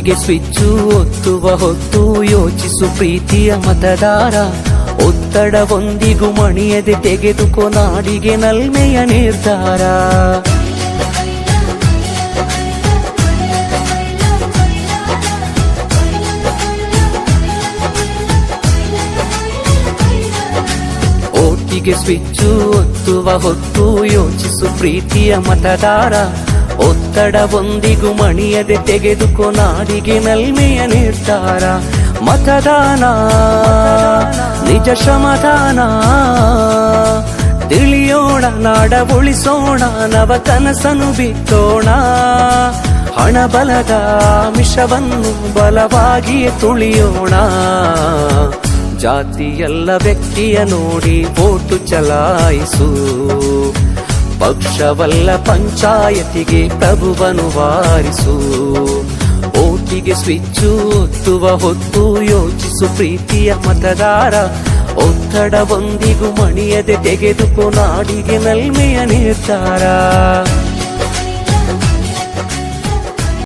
ಓಟಿಗೆ switch ಒತ್ತುವ ಹೊತ್ತು ಯೋಚಿಸು ಪ್ರೀತಿಯ ಮತದಾರ. ಒತ್ತಡವೊಂದಿಗೂ ಮಣಿಯದೆ ತೆಗೆದುಕೋ ನಾಡಿಗೆ ನಲ್ಮೆಯ ನಿರ್ಧಾರ. ಓಟಿಗೆ ಸ್ವಿಚ್ಚು ಒತ್ತುವ ಹೊತ್ತು ಯೋಚಿಸು ಪ್ರೀತಿಯ ಮತದಾರ. ಒತ್ತಡವೊಂದಿಗೂ ಮಣಿಯದೆ ತೆಗೆದುಕೋ ನಾಡಿಗೆ ನಲ್ಮೆಯ ನಿರ್ಧಾರ. ಮತದಾನ ನಿಜ ಶ್ರಮದಾನ, ತಿಳಿಯೋಣ ನಾಡ ಉಳಿಸೋಣ, ನವ ಕನಸನು ಬಿತ್ತೋಣ. ಹಣಬಲದ ಮಿಷವನ್ನು ಬಲವಾಗಿಯೇ ತುಳಿಯೋಣ. ಜಾತಿಯಲ್ಲ ವ್ಯಕ್ತಿಯ ನೋಡಿ ವೋಟು ಚಲಾಯಿಸು, ಪಕ್ಷವಲ್ಲ ಪಂಚಾಯತಿಗೆ ಪ್ರಭುವನು ವಾರಿಸು. ಓಟಿಗೆ ಸ್ವಿಚ್ಚು ಒತ್ತುವ ಹೊತ್ತು ಯೋಚಿಸು ಪ್ರೀತಿಯ ಮತದಾರ. ಒತ್ತಡವೊಂದಿಗೂ ಮಣಿಯದೆ ತೆಗೆದುಕೋ ನಾಡಿಗೆ ನಲ್ಮೆಯ ನಿರ್ಧಾರ.